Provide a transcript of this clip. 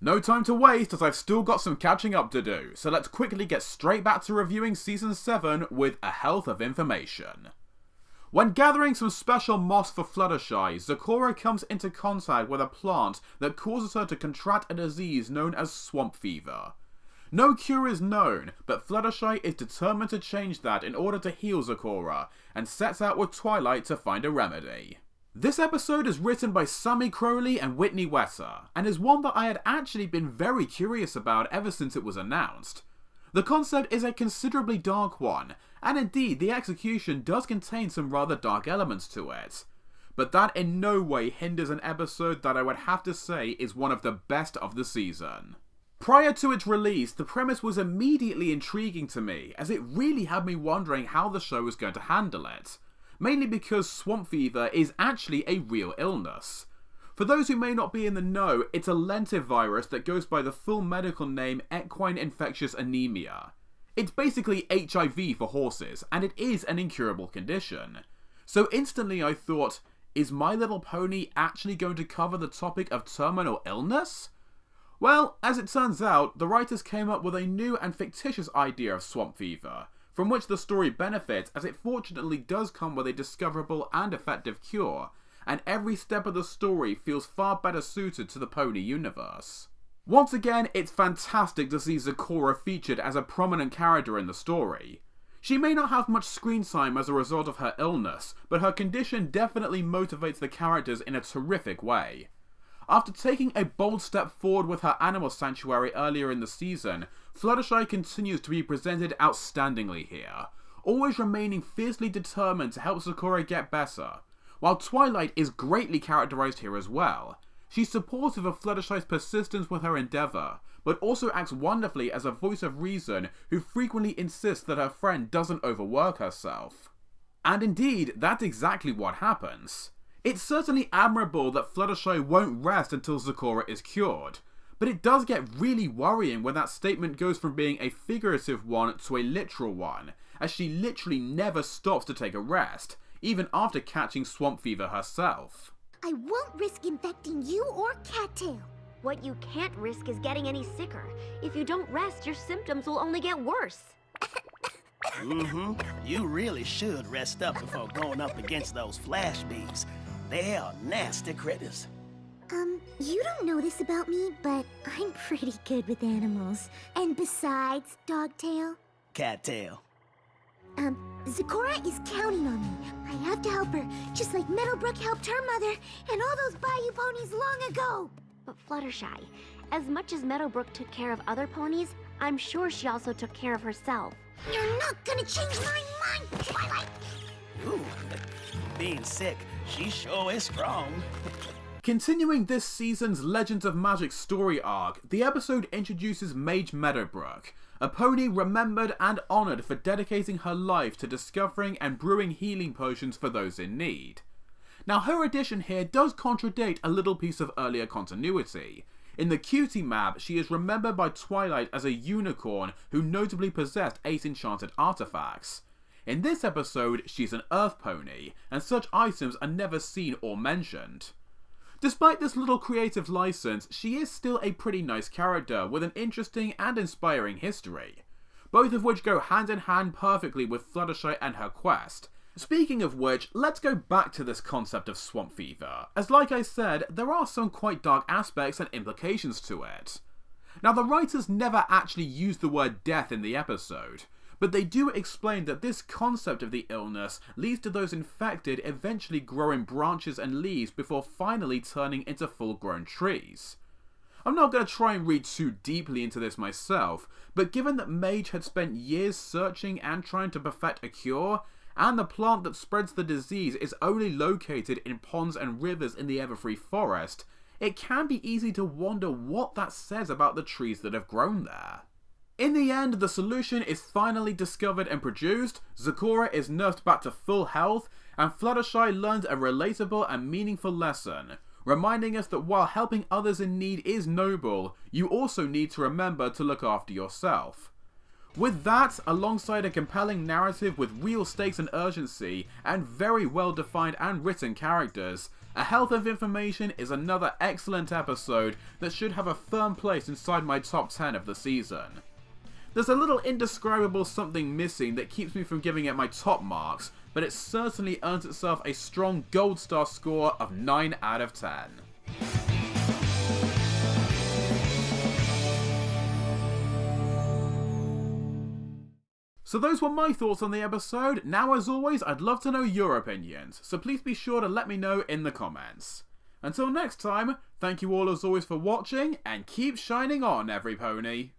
No time to waste as I've still got some catching up to do, so let's quickly get straight back to reviewing Season 7 with a health of information. When gathering some special moss for Fluttershy, Zecora comes into contact with a plant that causes her to contract a disease known as swamp fever. No cure is known, but Fluttershy is determined to change that in order to heal Zecora, and sets out with Twilight to find a remedy. This episode is written by Sammy Crowley and Whitney Wetter, and is one that I had actually been very curious about ever since it was announced. The concept is a considerably dark one, and indeed the execution does contain some rather dark elements to it. But that in no way hinders an episode that I would have to say is one of the best of the season. Prior to its release, the premise was immediately intriguing to me, as it really had me wondering how the show was going to handle it. Mainly because swamp fever is actually a real illness. For those who may not be in the know, it's a lentivirus that goes by the full medical name equine infectious anemia. It's basically HIV for horses, and it is an incurable condition. So instantly I thought, is My Little Pony actually going to cover the topic of terminal illness? Well, as it turns out, the writers came up with a new and fictitious idea of swamp fever, from which the story benefits as it fortunately does come with a discoverable and effective cure, and every step of the story feels far better suited to the pony universe. Once again, it's fantastic to see Zecora featured as a prominent character in the story. She may not have much screen time as a result of her illness, but her condition definitely motivates the characters in a terrific way. After taking a bold step forward with her animal sanctuary earlier in the season, Fluttershy continues to be presented outstandingly here, always remaining fiercely determined to help Zecora get better, while Twilight is greatly characterized here as well. She's supportive of Fluttershy's persistence with her endeavor, but also acts wonderfully as a voice of reason who frequently insists that her friend doesn't overwork herself. And indeed, that's exactly what happens. It's certainly admirable that Fluttershy won't rest until Zecora is cured, but it does get really worrying when that statement goes from being a figurative one to a literal one, as she literally never stops to take a rest, even after catching swamp fever herself. I won't risk infecting you or Cattail. What you can't risk is getting any sicker. If you don't rest, your symptoms will only get worse. You really should rest up before going up against those flash bees. They are nasty critters. You don't know this about me, but I'm pretty good with animals. And besides, Dogtail. Cattail. Zecora is counting on me. I have to help her, just like Meadowbrook helped her mother and all those Bayou ponies long ago. But Fluttershy, as much as Meadowbrook took care of other ponies, I'm sure she also took care of herself. You're not gonna change my mind, Twilight! Ooh, being sick, she sure is strong. Continuing this season's Legends of Magic story arc, the episode introduces Mage Meadowbrook, a pony remembered and honoured for dedicating her life to discovering and brewing healing potions for those in need. Now her addition here does contradict a little piece of earlier continuity. In the Cutie map, she is remembered by Twilight as a unicorn who notably possessed 8 enchanted artifacts. In this episode, she's an earth pony, and such items are never seen or mentioned. Despite this little creative license, she is still a pretty nice character with an interesting and inspiring history, both of which go hand in hand perfectly with Fluttershy and her quest. Speaking of which, let's go back to this concept of swamp fever, as like I said, there are some quite dark aspects and implications to it. Now the writers never actually use the word death in the episode, but they do explain that this concept of the illness leads to those infected eventually growing branches and leaves before finally turning into full-grown trees. I'm not going to try and read too deeply into this myself, but given that Mage had spent years searching and trying to perfect a cure, and the plant that spreads the disease is only located in ponds and rivers in the Everfree Forest, it can be easy to wonder what that says about the trees that have grown there. In the end, the solution is finally discovered and produced, Zecora is nursed back to full health, and Fluttershy learns a relatable and meaningful lesson, reminding us that while helping others in need is noble, you also need to remember to look after yourself. With that, alongside a compelling narrative with real stakes and urgency, and very well defined and written characters, A Health of Information is another excellent episode that should have a firm place inside my top 10 of the season. There's a little indescribable something missing that keeps me from giving it my top marks, but it certainly earns itself a strong gold star score of 9 out of 10. So those were my thoughts on the episode. Now, as always, I'd love to know your opinions, so please be sure to let me know in the comments. Until next time, thank you all as always for watching, and keep shining on, every pony.